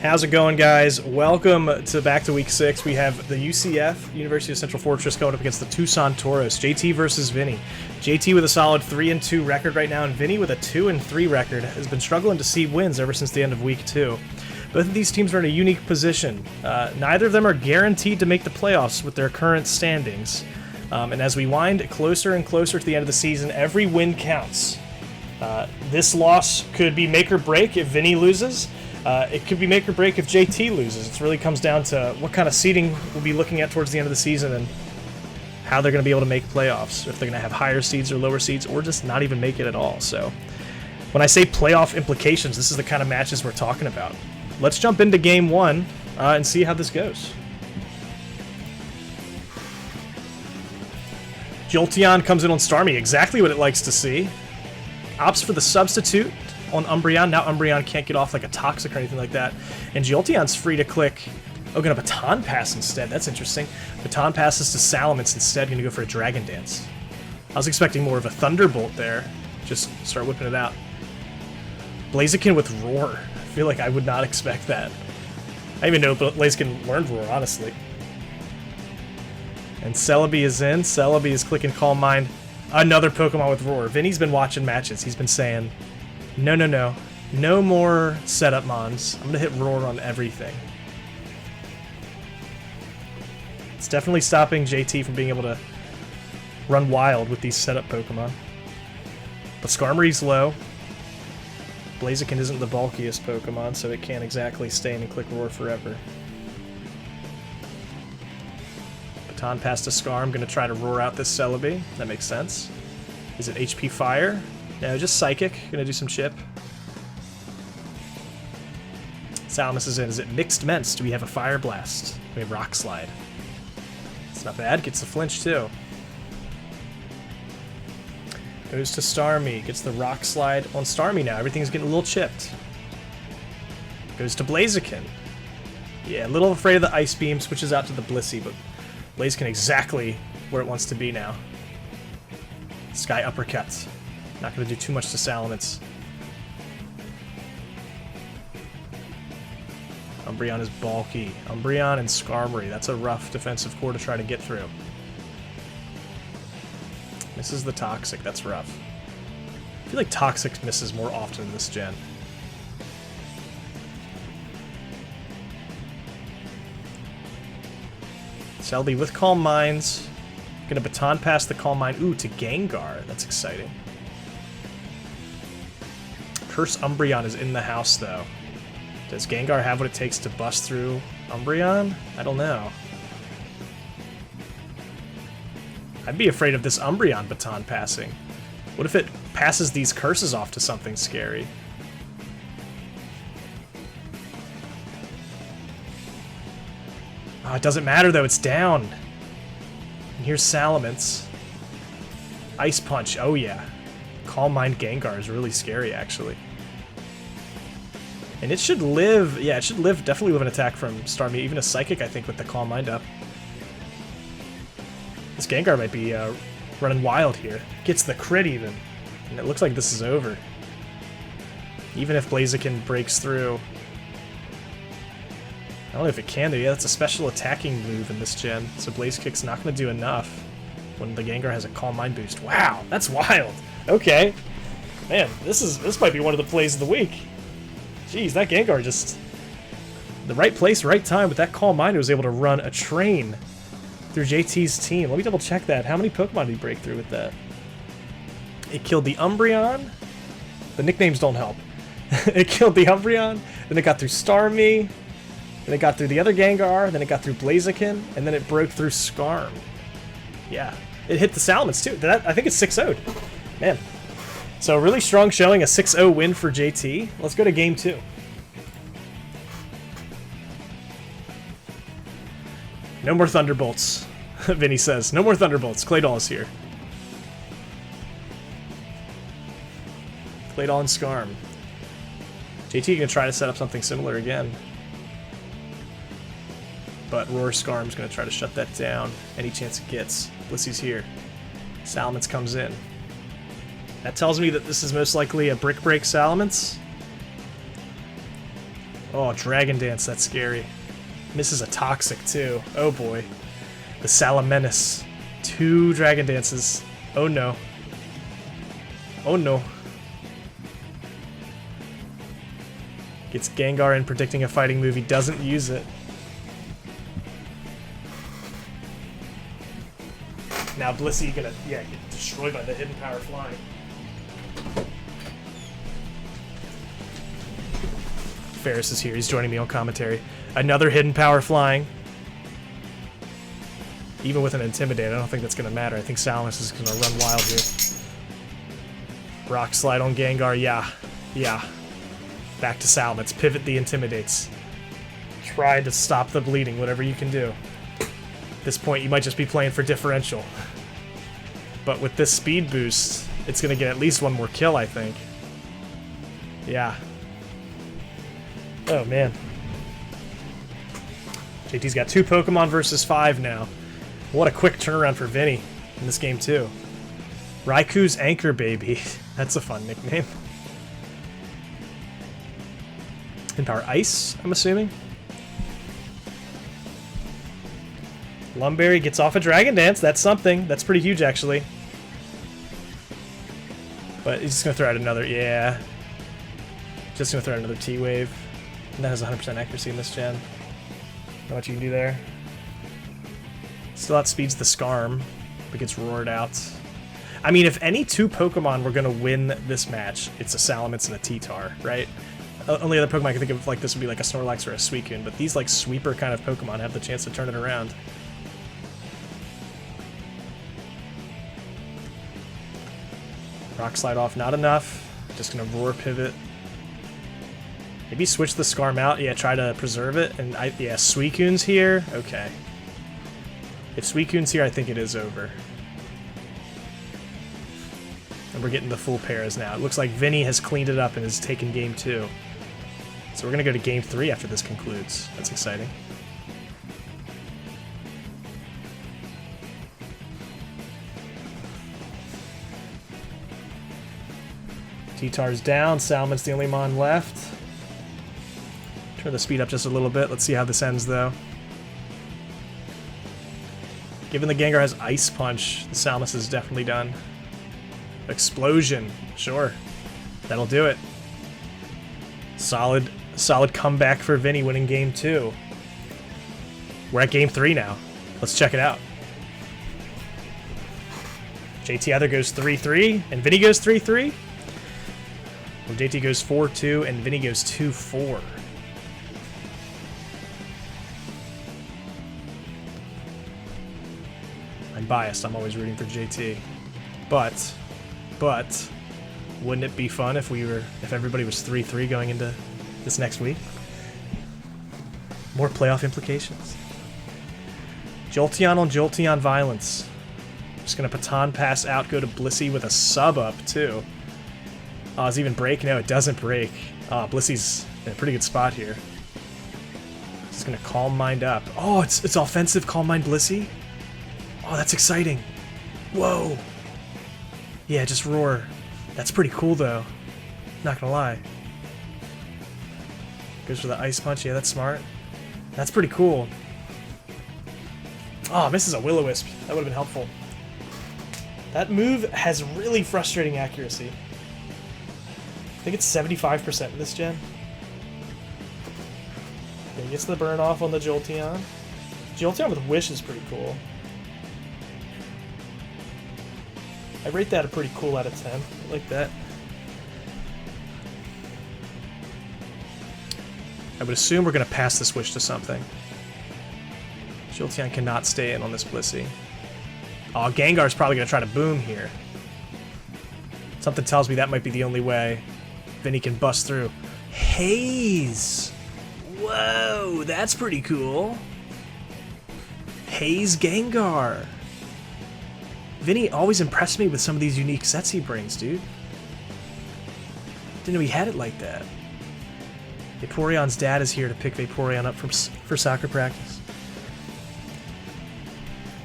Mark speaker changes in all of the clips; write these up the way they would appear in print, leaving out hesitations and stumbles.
Speaker 1: How's it going, guys? Welcome to back to week 6. We have the UCF, University of Central Fortress, going up against the Tucson Toros. JT versus Vinny. JT with a solid 3-2 record right now, and Vinny with a 2-3 record has been struggling to see wins ever since the end of week 2. Both of these teams are in a unique position. Neither of them are guaranteed to make the playoffs with their current standings. And as we wind closer and closer to the end of the season, every win counts. This loss could be make or break if Vinny loses. It could be make or break if JT loses. It really comes down to what kind of seeding we'll be looking at towards the end of the season and how they're going to be able to make playoffs. If they're going to have higher seeds or lower seeds, or just not even make it at all. So when I say playoff implications, this is the kind of matches we're talking about. Let's jump into game 1 and see how this goes. Jolteon comes in on Starmie, exactly what it likes to see. Opts for the substitute on Umbreon. Now Umbreon can't get off like a Toxic or anything like that. And Jolteon's free to click. Oh, gonna Baton Pass instead. That's interesting. Baton Passes to Salamence instead. Gonna go for a Dragon Dance. I was expecting more of a Thunderbolt there. Just start whipping it out. Blaziken with Roar. I feel like I would not expect that. I didn't even know Blaziken learned Roar, honestly. And Celebi is in. Celebi is clicking Calm Mind. Another Pokemon with Roar. Vinny's been watching matches. He's been saying, no, no, no. No more setup mons. I'm going to hit Roar on everything. It's definitely stopping JT from being able to run wild with these setup Pokemon. But Skarmory's low. Blaziken isn't the bulkiest Pokemon, so it can't exactly stay in and click Roar forever. Baton Pass to Scar. I'm going to try to Roar out this Celebi. That makes sense. Is it HP Fire? No, just Psychic. Gonna do some chip. Salamence is in. Is it Mixed Ments? Do we have a Fire Blast? We have Rock Slide. It's not bad. Gets the flinch too. Goes to Starmie. Gets the Rock Slide on Starmie now. Everything's getting a little chipped. Goes to Blaziken. Yeah, a little afraid of the Ice Beam. Switches out to the Blissey, but Blaziken exactly where it wants to be now. Sky Uppercut. Not going to do too much to Salamence. Umbreon is bulky. Umbreon and Skarmory. That's a rough defensive core to try to get through. Misses the Toxic. That's rough. I feel like Toxic misses more often in this gen. Celebi with Calm Minds. Gonna Baton Pass the Calm Mind. Ooh, to Gengar. That's exciting. Curse Umbreon is in the house, though. Does Gengar have what it takes to bust through Umbreon? I don't know. I'd be afraid of this Umbreon Baton passing. What if it passes these curses off to something scary? Oh, it doesn't matter, though. It's down. And here's Salamence. Ice Punch. Oh, yeah. Calm Mind Gengar is really scary, actually. And it should live, yeah, it should live, definitely live an attack from Starmie, even a Psychic, I think, with the Calm Mind up. This Gengar might be running wild here. Gets the crit even, and it looks like this is over. Even if Blaziken breaks through. I don't know if it can, though. Yeah, that's a special attacking move in this gen, so Blaze Kick's not going to do enough when the Gengar has a Calm Mind boost. Wow, that's wild! Okay. Man, this might be one of the plays of the week. Jeez, that Gengar just... the right place, right time. With that Calm Mind, it was able to run a train through JT's team. Let me double check that. How many Pokemon did he break through with that? It killed the Umbreon. The nicknames don't help. It killed the Umbreon, then it got through Starmie, then it got through the other Gengar, then it got through Blaziken, and then it broke through Skarm. Yeah. It hit the Salamence, too. I think it's 6-0'd. Man. So really strong showing, a 6-0 win for JT. Let's go to game 2. No more Thunderbolts, Vinny says. No more Thunderbolts. Claydol is here. Claydol and Skarm. JT gonna try to set up something similar again. But Roar Skarm's gonna try to shut that down any chance it gets. Blissey's here. Salamence comes in. That tells me that this is most likely a Brick Break Salamence. Oh, Dragon Dance, that's scary. Misses a Toxic, too. Oh, boy. The Salamenis. 2 Dragon Dances. Oh, no. Oh, no. Gets Gengar in predicting a fighting move. He doesn't use it. Now Blissey gonna, get destroyed by the Hidden Power Flying. Ferris is here. He's joining me on commentary. Another Hidden Power Flying. Even with an Intimidate, I don't think that's going to matter. I think Salamence is going to run wild here. Rock Slide on Gengar. Yeah. Back to Salamence. Pivot the Intimidates. Try to stop the bleeding, whatever you can do. At this point, you might just be playing for differential. But with this speed boost, it's going to get at least 1 more kill, I think. Yeah. Oh, man. JT's got 2 Pokemon versus 5 now. What a quick turnaround for Vinny in this game, too. Raiku's Anchor Baby. That's a fun nickname. And Power Ice, I'm assuming. Lumberry gets off a Dragon Dance. That's something. That's pretty huge, actually. But he's just going to throw out another... Yeah. Just going to throw out another T-Wave. And that has 100% accuracy in this gen. Not much you can do there. Still outspeeds the Skarm, but gets roared out. I mean, if any 2 Pokemon were going to win this match, it's a Salamence and a T-Tar, right? Only other Pokemon I can think of like this would be like a Snorlax or a Suicune, but these like sweeper kind of Pokemon have the chance to turn it around. Rock Slide off, not enough. Just gonna Roar Pivot. Maybe switch the Skarm out. Yeah, try to preserve it. And yeah, Suicune's here. Okay. If Suicune's here, I think it is over. And we're getting the full pairs now. It looks like Vinny has cleaned it up and has taken game 2. So we're gonna go to game 3 after this concludes. That's exciting. T-Tar's down, Salmon's the only mon left. Turn the speed up just a little bit. Let's see how this ends, though. Given the Gengar has Ice Punch, the Salmon's is definitely done. Explosion. Sure. That'll do it. Solid comeback for Vinny winning game 2. We're at game 3 now. Let's check it out. JT either goes 3-3 and Vinny goes 3-3. Or JT goes 4-2 and Vinny goes 2-4. I'm biased. I'm always rooting for JT. But wouldn't it be fun if everybody was 3-3 going into this next week? More playoff implications. Jolteon on Jolteon Violence. Just gonna Baton Pass out, go to Blissey with a sub up too. Oh, does it even break? No, it doesn't break. Oh, Blissey's in a pretty good spot here. Just gonna Calm Mind up. Oh, it's offensive Calm Mind Blissey? Oh, that's exciting. Whoa. Yeah, just Roar. That's pretty cool though. Not gonna lie. Goes for the Ice Punch. Yeah, that's smart. That's pretty cool. Oh, misses a Will-O-Wisp. That would have been helpful. That move has really frustrating accuracy. I think it's 75% in this gen. Okay, gets the burn off on the Jolteon. Jolteon with Wish is pretty cool. I rate that a pretty cool out of 10. I like that. I would assume we're going to pass this Wish to something. Jolteon cannot stay in on this Blissey. Oh, Gengar's probably going to try to boom here. Something tells me that might be the only way Vinny can bust through. Haze! Whoa, that's pretty cool. Haze Gengar. Vinny always impressed me with some of these unique sets he brings, dude. Didn't know he had it like that. Vaporeon's dad is here to pick Vaporeon up for soccer practice.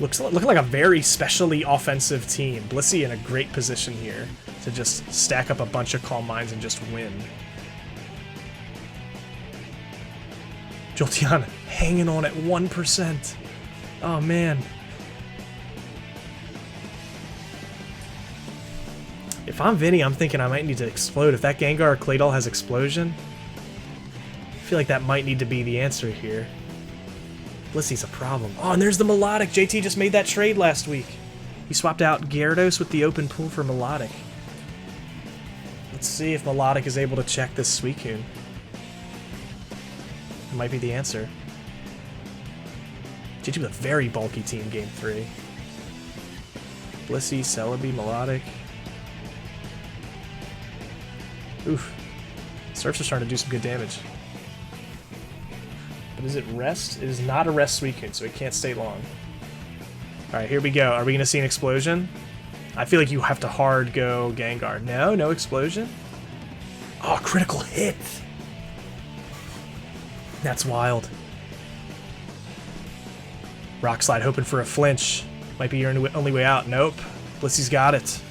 Speaker 1: Looking like a very specially offensive team. Blissey in a great position here to just stack up a bunch of Calm Minds and just win. Jolteon hanging on at 1%. Oh, man. If I'm Vinny, I'm thinking I might need to explode. If that Gengar or Claydol has explosion, I feel like that might need to be the answer here. Blissey's a problem. Oh, and there's the Melodic. JT just made that trade last week. He swapped out Gyarados with the open pool for Melodic. Let's see if Melodic is able to check this Suicune. It might be the answer. JT with a very bulky team game 3. Blissey, Celebi, Melodic. Oof. Surfs are starting to do some good damage. But is it rest? It is not a rest Suicune, so it can't stay long. Alright, here we go. Are we going to see an explosion? I feel like you have to hard go Gengar. No, no explosion. Oh, critical hit! That's wild. Rock Slide hoping for a flinch. Might be your only way out. Nope. Blissey's got it.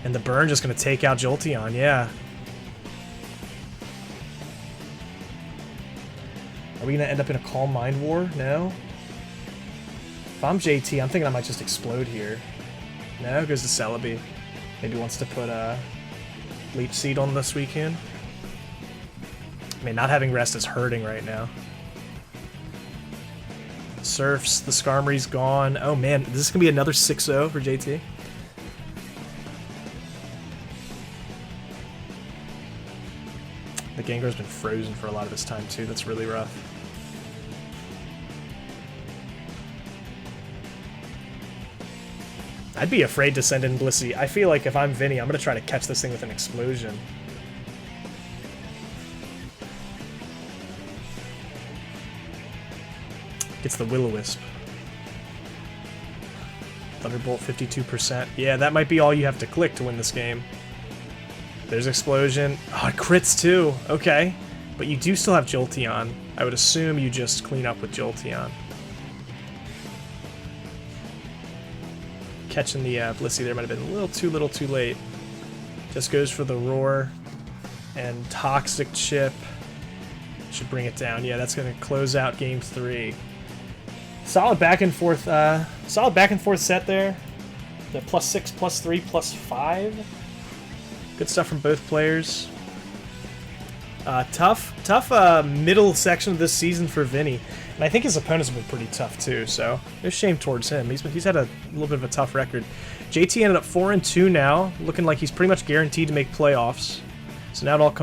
Speaker 1: And the burn just going to take out Jolteon, yeah. Are we going to end up in a Calm Mind War? No. If I'm JT, I'm thinking I might just explode here. No, it goes to Celebi. Maybe wants to put a Leech Seed on the Suicune. I mean, not having rest is hurting right now. Surfs, the Skarmory's gone. Oh man, this is going to be another 6-0 for JT. The Gengar's been frozen for a lot of this time too, that's really rough. I'd be afraid to send in Blissey. I feel like if I'm Vinny, I'm going to try to catch this thing with an explosion. Gets the Will-O-Wisp. Thunderbolt 52%. Yeah, that might be all you have to click to win this game. There's Explosion. Oh, it crits too. Okay. But you do still have Jolteon. I would assume you just clean up with Jolteon. Catching the Blissey there might have been a little too late. Just goes for the Roar. And Toxic Chip. Should bring it down. Yeah, that's going to close out game 3. Solid back and forth set there. The +6, +3, +5. Good stuff from both players. Tough middle section of this season for Vinny. And I think his opponents have been pretty tough too, so no shame towards him. He's had a little bit of a tough record. JT ended up 4-2 now, looking like he's pretty much guaranteed to make playoffs. So now it all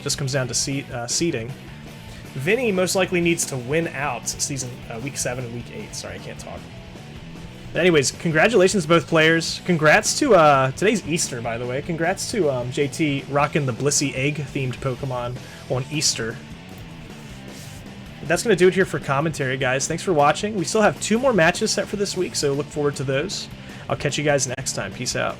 Speaker 1: just comes down to seeding. Vinny most likely needs to win out week 7 and week 8. Sorry, I can't talk. But anyways, congratulations to both players. Congrats to, today's Easter, by the way. Congrats to JT rocking the Blissey egg-themed Pokemon on Easter. That's going to do it here for commentary, guys. Thanks for watching. We still have 2 more matches set for this week, so look forward to those. I'll catch you guys next time. Peace out.